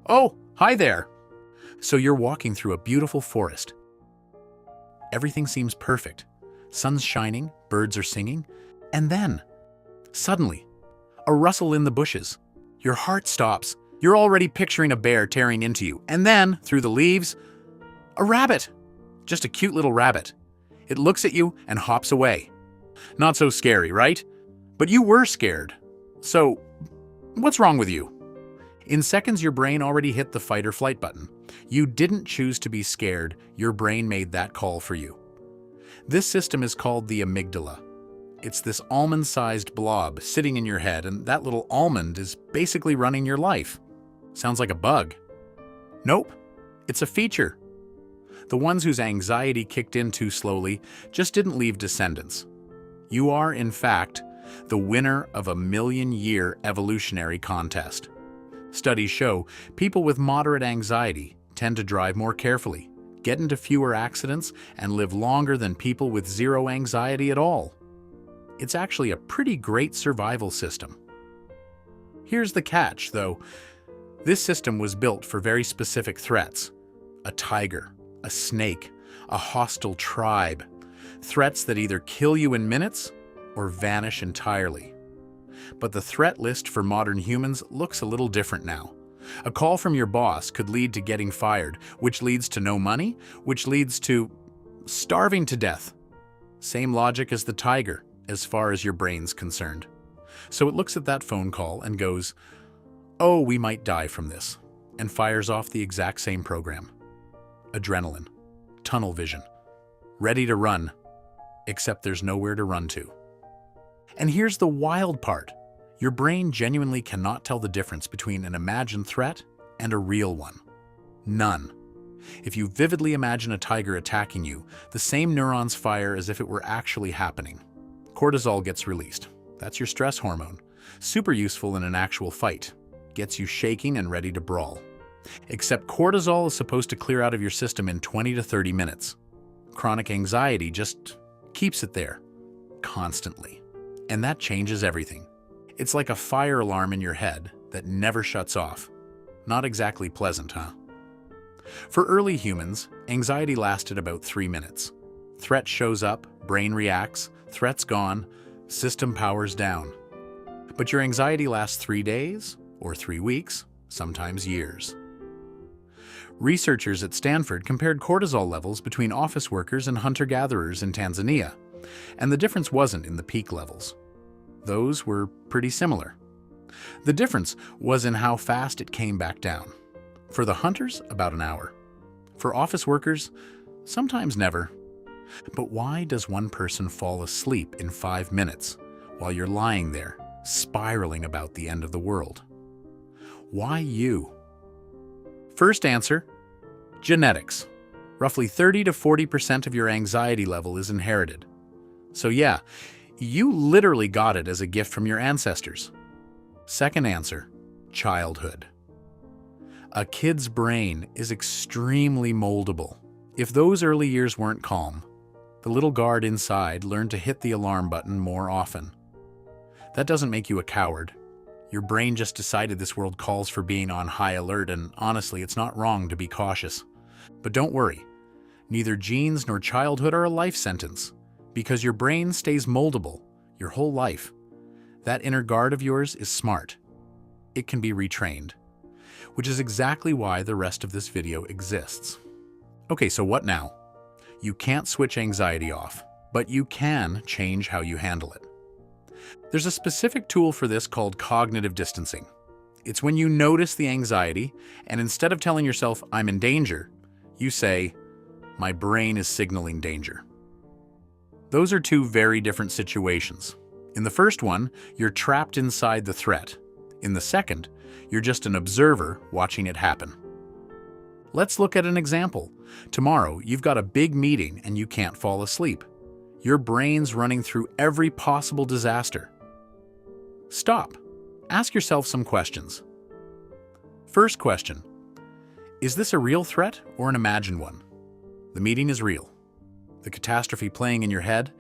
Oh, hi there. So you're walking through a beautiful forest. Everything seems perfect. Sun's shining, birds are singing, and then, suddenly, a rustle in the bushes. Your heart stops. You're already picturing a bear tearing into you, and then, through the leaves, a rabbit. Just a cute little rabbit. It looks at you and hops away. Not so scary, right? But you were scared. So, what's wrong with you? In seconds, your brain already hit the fight or flight button. You didn't choose to be scared, your brain made that call for you. This system is called the amygdala. It's this almond-sized blob sitting in your head, and that little almond is basically running your life. Sounds like a bug. Nope, it's a feature. The ones whose anxiety kicked in too slowly just didn't leave descendants. You are, in fact, the winner of a million-year evolutionary contest. Studies show people with moderate anxiety tend to drive more carefully, get into fewer accidents, and live longer than people with zero anxiety at all. It's actually a pretty great survival system. Here's the catch, though. This system was built for very specific threats. A tiger, a snake, a hostile tribe. Threats that either kill you in minutes or vanish entirely. But the threat list for modern humans looks a little different now. A call from your boss could lead to getting fired, which leads to no money, which leads to starving to death. Same logic as the tiger, as far as your brain's concerned. So it looks at that phone call and goes, "Oh, we might die from this," and fires off the exact same program. Adrenaline, tunnel vision, ready to run, except there's nowhere to run to. And here's the wild part. Your brain genuinely cannot tell the difference between an imagined threat and a real one. None. If you vividly imagine a tiger attacking you, the same neurons fire as if it were actually happening. Cortisol gets released. That's your stress hormone. Super useful in an actual fight. Gets you shaking and ready to brawl. Except cortisol is supposed to clear out of your system in 20 to 30 minutes. Chronic anxiety just keeps it there, constantly. And that changes everything. It's like a fire alarm in your head that never shuts off. Not exactly pleasant, huh? For early humans, anxiety lasted about 3 minutes. Threat shows up, brain reacts, threat's gone, system powers down. But your anxiety lasts 3 days, or 3 weeks, sometimes years. Researchers at Stanford compared cortisol levels between office workers and hunter-gatherers in Tanzania, and the difference wasn't in the peak levels. Those were pretty similar. The difference was in how fast it came back down. For the hunters, about an hour. For office workers, sometimes never. But why does one person fall asleep in 5 minutes while you're lying there, spiraling about the end of the world? Why you? First answer, genetics. Roughly 30 to 40% of your anxiety level is inherited. So yeah, you literally got it as a gift from your ancestors. Second answer, childhood. A kid's brain is extremely moldable. If those early years weren't calm, the little guard inside learned to hit the alarm button more often. That doesn't make you a coward. Your brain just decided this world calls for being on high alert, and honestly, it's not wrong to be cautious. But don't worry, neither genes nor childhood are a life sentence, because your brain stays moldable your whole life. That inner guard of yours is smart. It can be retrained, which is exactly why the rest of this video exists. Okay, so what now? You can't switch anxiety off, but you can change how you handle it. There's a specific tool for this called cognitive distancing. It's when you notice the anxiety, and instead of telling yourself, "I'm in danger," you say, "My brain is signaling danger." Those are two very different situations. In the first one, you're trapped inside the threat. In the second, you're just an observer watching it happen. Let's look at an example. Tomorrow, you've got a big meeting and you can't fall asleep. Your brain's running through every possible disaster. Stop. Ask yourself some questions. First question, is this a real threat or an imagined one? The meeting is real. The catastrophe playing in your head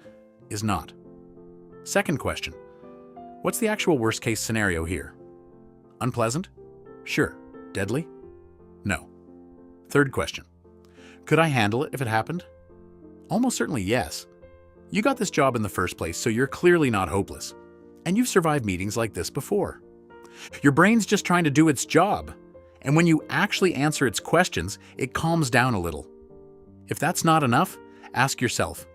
is not. Second question, what's the actual worst-case scenario here? Unpleasant? Sure. Deadly? No. Third question. Could I handle it if it happened? Almost certainly yes. You got this job in the first place, so you're clearly not hopeless. And you've survived meetings like this before. Your brain's just trying to do its job. And when you actually answer its questions, it calms down a little. If that's not enough, ask yourself,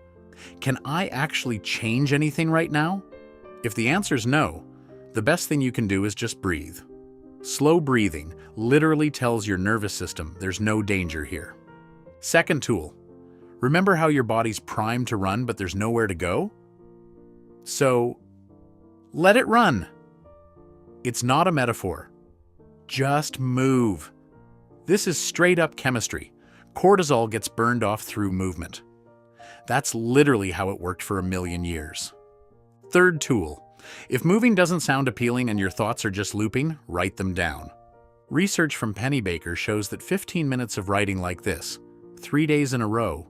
can I actually change anything right now? If the answer's no, the best thing you can do is just breathe. Slow breathing literally tells your nervous system there's no danger here. Second tool. Remember how your body's primed to run but there's nowhere to go? So, let it run. It's not a metaphor. Just move. This is straight up chemistry. Cortisol gets burned off through movement. That's literally how it worked for a million years. Third tool. If moving doesn't sound appealing and your thoughts are just looping, write them down. Research from Pennybaker shows that 15 minutes of writing like this, 3 days in a row,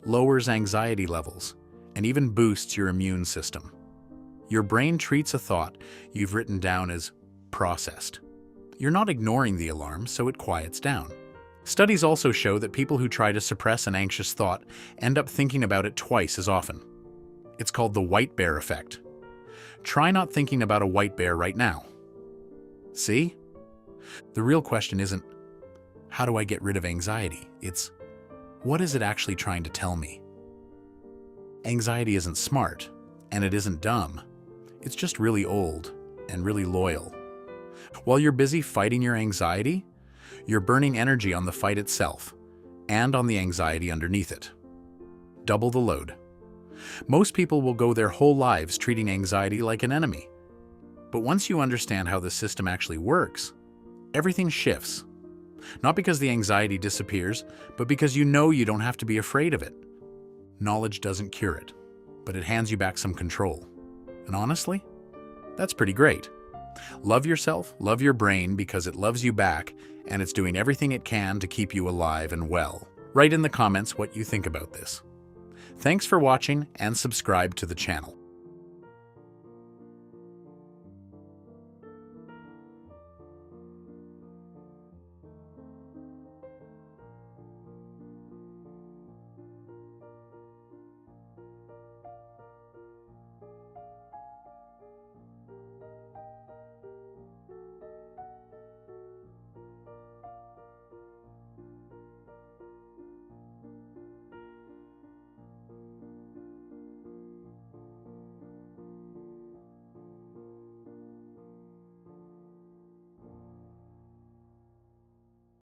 lowers anxiety levels and even boosts your immune system. Your brain treats a thought you've written down as processed. You're not ignoring the alarm, so it quiets down. Studies also show that people who try to suppress an anxious thought end up thinking about it twice as often. It's called the white bear effect. Try not thinking about a white bear right now. See? The real question isn't, how do I get rid of anxiety? It's, what is it actually trying to tell me? Anxiety isn't smart, and it isn't dumb. It's just really old and really loyal. While you're busy fighting your anxiety, you're burning energy on the fight itself and on the anxiety underneath it. Double the load. Most people will go their whole lives treating anxiety like an enemy. But once you understand how the system actually works, everything shifts. Not because the anxiety disappears, but because you know you don't have to be afraid of it. Knowledge doesn't cure it, but it hands you back some control. And honestly, that's pretty great. Love yourself, love your brain because it loves you back, and it's doing everything it can to keep you alive and well. Write in the comments what you think about this. Thanks for watching and subscribe to the channel.